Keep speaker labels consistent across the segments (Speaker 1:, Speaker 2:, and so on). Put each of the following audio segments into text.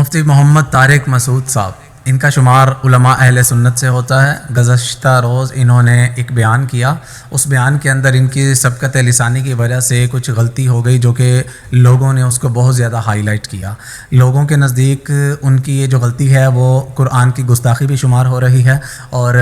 Speaker 1: مفتی محمد طارق مسعود صاحب، ان کا شمار علماء اہل سنت سے ہوتا ہے۔ گزشتہ روز انہوں نے ایک بیان کیا، اس بیان کے اندر ان کی سبقت لسانی کی وجہ سے کچھ غلطی ہو گئی جو کہ لوگوں نے اس کو بہت زیادہ ہائی لائٹ کیا۔ لوگوں کے نزدیک ان کی یہ جو غلطی ہے وہ قرآن کی گستاخی بھی شمار ہو رہی ہے اور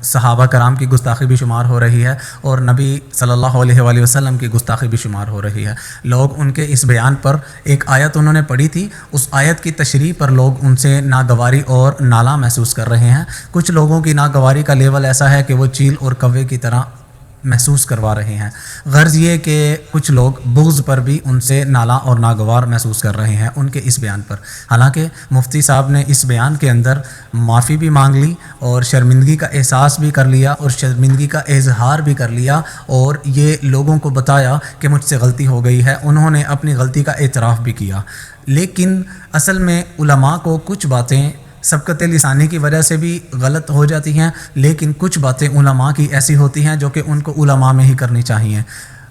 Speaker 1: صحابہ کرام کی گستاخی بھی شمار ہو رہی ہے اور نبی صلی اللہ علیہ وآلہ وسلم کی گستاخی بھی شمار ہو رہی ہے۔ لوگ ان کے اس بیان پر ایک آیت انہوں نے پڑھی تھی، اس آیت کی تشریح پر لوگ ان سے ناگواری اور نالا محسوس کر رہے ہیں۔ کچھ لوگوں کی ناگواری کا لیول ایسا ہے کہ وہ چیل اور کوے کی طرح محسوس کروا رہے ہیں۔ غرض یہ کہ کچھ لوگ بغض پر بھی ان سے نالا اور ناگوار محسوس کر رہے ہیں ان کے اس بیان پر۔ حالانکہ مفتی صاحب نے اس بیان کے اندر معافی بھی مانگ لی اور شرمندگی کا احساس بھی کر لیا اور شرمندگی کا اظہار بھی کر لیا اور یہ لوگوں کو بتایا کہ مجھ سے غلطی ہو گئی ہے۔ انہوں نے اپنی غلطی کا اعتراف بھی کیا، لیکن اصل میں علماء کو کچھ باتیں سبقت لسانی کی وجہ سے بھی غلط ہو جاتی ہیں، لیکن کچھ باتیں علماء کی ایسی ہوتی ہیں جو کہ ان کو علماء میں ہی کرنی چاہیے۔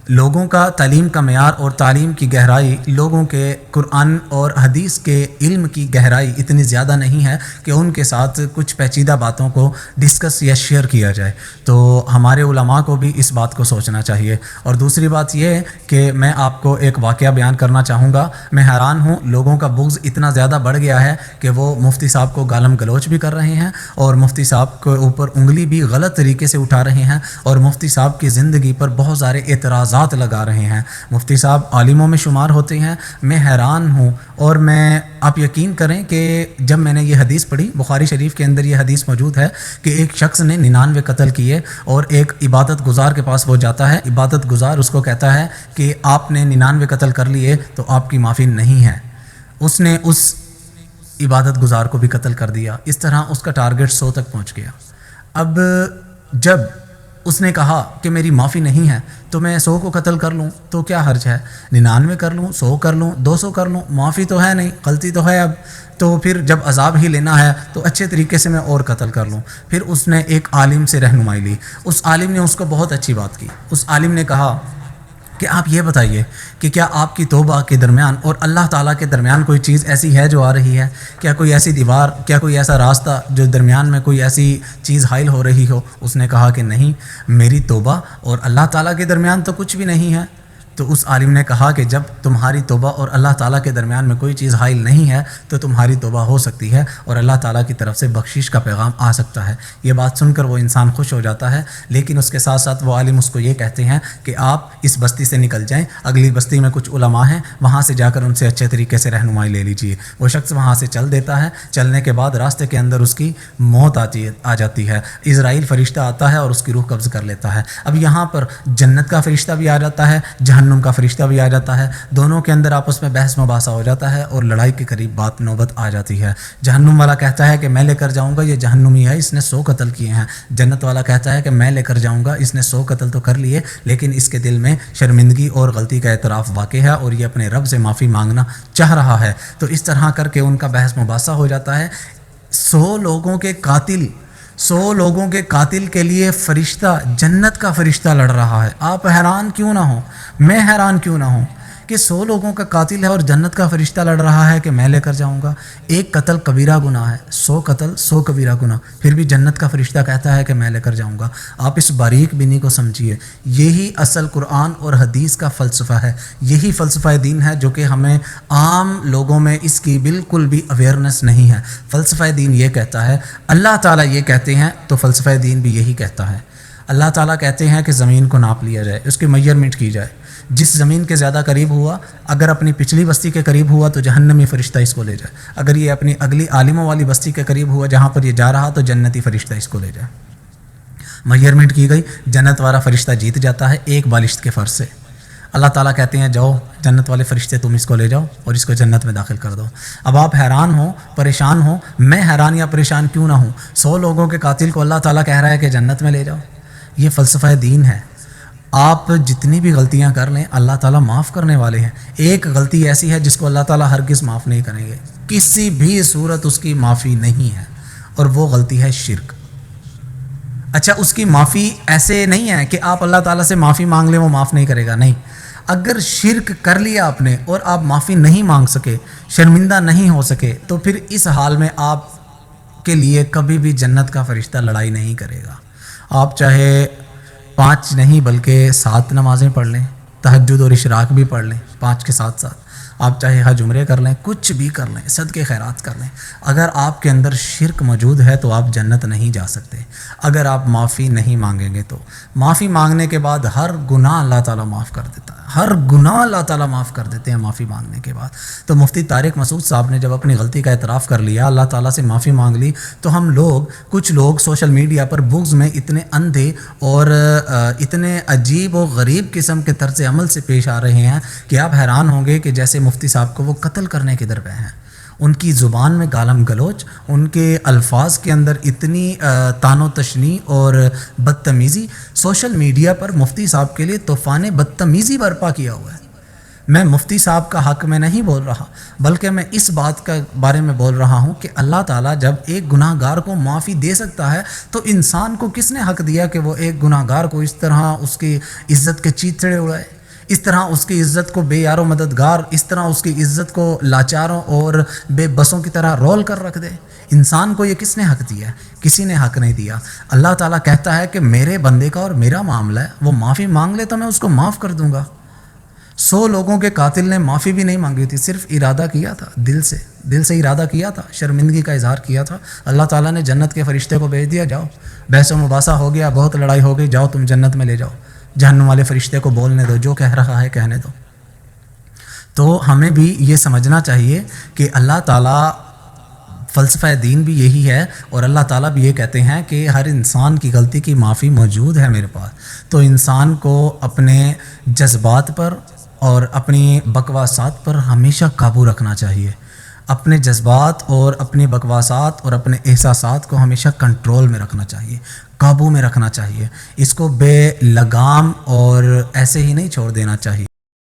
Speaker 1: لوگوں کا تعلیم کا معیار اور تعلیم کی گہرائی، لوگوں کے قرآن اور حدیث کے علم کی گہرائی اتنی زیادہ نہیں ہے کہ ان کے ساتھ کچھ پیچیدہ باتوں کو ڈسکس یا شیئر کیا جائے، تو ہمارے علماء کو بھی اس بات کو سوچنا چاہیے۔ اور دوسری بات یہ ہے کہ میں آپ کو ایک واقعہ بیان کرنا چاہوں گا۔ میں حیران ہوں، لوگوں کا بغض اتنا زیادہ بڑھ گیا ہے کہ وہ مفتی صاحب کو گالم گلوچ بھی کر رہے ہیں اور مفتی صاحب کے اوپر انگلی بھی غلط طریقے سے اٹھا رہے ہیں اور مفتی صاحب کی زندگی پر بہت سارے اعتراضات لگا رہے ہیں۔ مفتی صاحب عالموں میں شمار ہوتے ہیں۔ میں حیران ہوں، اور آپ یقین کریں کہ جب میں نے یہ حدیث پڑھی، بخاری شریف کے اندر یہ حدیث موجود ہے کہ ایک شخص نے 99 قتل کیے اور ایک عبادت گزار کے پاس وہ جاتا ہے، عبادت گزار اس کو کہتا ہے کہ آپ نے 99 قتل کر لیے تو آپ کی معافی نہیں ہے۔ اس نے اس عبادت گزار کو بھی قتل کر دیا، اس طرح اس کا ٹارگٹ 100 تک پہنچ گیا۔ اب جب اس نے کہا کہ میری معافی نہیں ہے تو میں 100 کو قتل کر لوں تو کیا حرج ہے، 99 کر لوں، 100 کر لوں، 200 کر لوں، معافی تو ہے نہیں، غلطی تو ہے اب، تو پھر جب عذاب ہی لینا ہے تو اچھے طریقے سے میں اور قتل کر لوں۔ پھر اس نے ایک عالم سے رہنمائی لی، اس عالم نے اس کو بہت اچھی بات کی۔ اس عالم نے کہا کہ آپ یہ بتائیے کہ کیا آپ کی توبہ کے درمیان اور اللہ تعالیٰ کے درمیان کوئی چیز ایسی ہے جو آ رہی ہے؟ کیا کوئی ایسی دیوار، کیا کوئی ایسا راستہ جو درمیان میں کوئی ایسی چیز حائل ہو رہی ہو؟ اس نے کہا کہ نہیں، میری توبہ اور اللہ تعالیٰ کے درمیان تو کچھ بھی نہیں ہے۔ تو اس عالم نے کہا کہ جب تمہاری توبہ اور اللہ تعالیٰ کے درمیان میں کوئی چیز حائل نہیں ہے تو تمہاری توبہ ہو سکتی ہے اور اللہ تعالیٰ کی طرف سے بخشش کا پیغام آ سکتا ہے۔ یہ بات سن کر وہ انسان خوش ہو جاتا ہے، لیکن اس کے ساتھ ساتھ وہ عالم اس کو یہ کہتے ہیں کہ آپ اس بستی سے نکل جائیں، اگلی بستی میں کچھ علماء ہیں، وہاں سے جا کر ان سے اچھے طریقے سے رہنمائی لے لیجیے۔ وہ شخص وہاں سے چل دیتا ہے، چلنے کے بعد راستے کے اندر اس کی موت آ جاتی ہے، عزرائیل فرشتہ آتا ہے اور اس کی روح قبض کر لیتا ہے۔ اب یہاں پر جنت کا فرشتہ بھی آ جاتا ہے، جہنم کا فرشتہ بھی آ جاتا ہے، دونوں کے اندر آپس میں بحث مباحثہ ہو جاتا ہے اور لڑائی کے قریب نوبت آ جاتی ہے۔ جہنم والا کہتا ہے کہ میں لے کر جاؤں گا، یہ جہنمی ہے، اس نے 100 قتل کیے ہیں۔ جنت والا کہتا ہے کہ میں لے کر جاؤں گا، اس نے 100 قتل تو کر لیے لیکن اس کے دل میں شرمندگی اور غلطی کا اعتراف واقع ہے اور یہ اپنے رب سے معافی مانگنا چاہ رہا ہے۔ تو اس طرح کر کے ان کا بحث مباحثہ ہو جاتا ہے۔ 100 لوگوں کے قاتل کے لیے فرشتہ، جنت کا فرشتہ لڑ رہا ہے۔ آپ حیران کیوں نہ ہوں، میں حیران کیوں نہ ہوں کہ 100 لوگوں کا قاتل ہے اور جنت کا فرشتہ لڑ رہا ہے کہ میں لے کر جاؤں گا۔ ایک قتل کبیرہ گناہ ہے، 100 قتل 100 کبیرہ گناہ، پھر بھی جنت کا فرشتہ کہتا ہے کہ میں لے کر جاؤں گا۔ آپ اس باریک بینی کو سمجھیے، یہی اصل قرآن اور حدیث کا فلسفہ ہے، یہی فلسفہ دین ہے جو کہ ہمیں عام لوگوں میں اس کی بالکل بھی اویئرنس نہیں ہے۔ فلسفہ دین یہ کہتا ہے، اللہ تعالیٰ یہ کہتے ہیں تو فلسفہ دین بھی یہی کہتا ہے۔ اللہ تعالیٰ کہتے ہیں کہ زمین کو ناپ لیا جائے، اس کی میجرمنٹ کی جائے، جس زمین کے زیادہ قریب ہوا، اگر اپنی پچھلی بستی کے قریب ہوا تو جہنمی فرشتہ اس کو لے جائے، اگر یہ اپنی اگلی عالموں والی بستی کے قریب ہوا جہاں پر یہ جا رہا تو جنتی فرشتہ اس کو لے جائے۔ میجرمنٹ کی گئی، جنت والا فرشتہ جیت جاتا ہے ایک بالشت کے فرض سے۔ اللہ تعالیٰ کہتے ہیں جاؤ جنت والے فرشتے، تم اس کو لے جاؤ اور اس کو جنت میں داخل کر دو۔ اب آپ حیران ہوں، پریشان ہوں، میں حیران یا پریشان کیوں نہ ہوں؟ 100 لوگوں کے قاتل کو اللہ تعالیٰ کہہ رہا ہے کہ جنت میں لے جاؤ۔ یہ فلسفہ دین ہے۔ آپ جتنی بھی غلطیاں کر لیں اللہ تعالیٰ معاف کرنے والے ہیں۔ ایک غلطی ایسی ہے جس کو اللہ تعالیٰ ہرگز معاف نہیں کریں گے، کسی بھی صورت اس کی معافی نہیں ہے، اور وہ غلطی ہے شرک۔ اچھا، اس کی معافی ایسے نہیں ہے کہ آپ اللہ تعالیٰ سے معافی مانگ لیں وہ معاف نہیں کرے گا، نہیں، اگر شرک کر لیا آپ نے اور آپ معافی نہیں مانگ سکے، شرمندہ نہیں ہو سکے، تو پھر اس حال میں آپ کے لیے کبھی بھی جنت کا فرشتہ لڑائی نہیں کرے گا۔ آپ چاہے 5 نہیں بلکہ 7 نمازیں پڑھ لیں، تہجد اور اشراق بھی پڑھ لیں 5 کے ساتھ ساتھ، آپ چاہے حج عمرے کر لیں، کچھ بھی کر لیں، صدقے خیرات کر لیں، اگر آپ کے اندر شرک موجود ہے تو آپ جنت نہیں جا سکتے۔ اگر آپ معافی نہیں مانگیں گے تو معافی مانگنے کے بعد ہر گناہ اللہ تعالیٰ معاف کر دیتا ہے، ہر گناہ اللہ تعالیٰ معاف کر دیتے ہیں معافی مانگنے کے بعد۔ تو مفتی طارق مسعود صاحب نے جب اپنی غلطی کا اعتراف کر لیا، اللہ تعالیٰ سے معافی مانگ لی، تو ہم لوگ کچھ لوگ سوشل میڈیا پر بغض میں اتنے اندھے اور اتنے عجیب و غریب قسم کے طرز عمل سے پیش آ رہے ہیں کہ آپ حیران ہوں گے کہ جیسے مفتی صاحب کو وہ قتل کرنے کے در پہ ہیں۔ ان کی زبان میں گالم گلوچ، ان کے الفاظ کے اندر اتنی طعن و تشنیع اور بدتمیزی، سوشل میڈیا پر مفتی صاحب کے لیے طوفان بدتمیزی برپا کیا ہوا ہے۔ میں مفتی صاحب کا حق میں نہیں بول رہا، بلکہ میں اس بات کا بارے میں بول رہا ہوں کہ اللہ تعالیٰ جب ایک گناہ گار کو معافی دے سکتا ہے تو انسان کو کس نے حق دیا کہ وہ ایک گناہ گار کو اس طرح اس کی عزت کے چیتڑے اڑائے، اس طرح اس کی عزت کو بے یار و مددگار، اس طرح اس کی عزت کو لاچاروں اور بے بسوں کی طرح رول کر رکھ دے؟ انسان کو یہ کس نے حق دیا ہے؟ کسی نے حق نہیں دیا۔ اللہ تعالیٰ کہتا ہے کہ میرے بندے کا اور میرا معاملہ ہے، وہ معافی مانگ لے تو میں اس کو معاف کر دوں گا۔ 100 لوگوں کے قاتل نے معافی بھی نہیں مانگی تھی، صرف ارادہ کیا تھا، دل سے ارادہ کیا تھا، شرمندگی کا اظہار کیا تھا، اللہ تعالیٰ نے جنت کے فرشتے کو بھیج دیا، جاؤ بحث و مباحثہ ہو گیا، بہت لڑائی ہو گئی، جاؤ تم جنت میں لے جاؤ، جہنم والے فرشتے کو بولنے دو، جو کہہ رہا ہے کہنے دو۔ تو ہمیں بھی یہ سمجھنا چاہیے کہ اللہ تعالیٰ، فلسفہ دین بھی یہی ہے، اور اللہ تعالیٰ بھی یہ کہتے ہیں کہ ہر انسان کی غلطی کی معافی موجود ہے میرے پاس۔ تو انسان کو اپنے جذبات پر اور اپنی بکواسات پر ہمیشہ قابو رکھنا چاہیے، اپنے جذبات اور اپنی بکواسات اور اپنے احساسات کو ہمیشہ کنٹرول میں رکھنا چاہیے، قابو میں رکھنا چاہیے، اس کو بے لگام اور ایسے ہی نہیں چھوڑ دینا چاہیے۔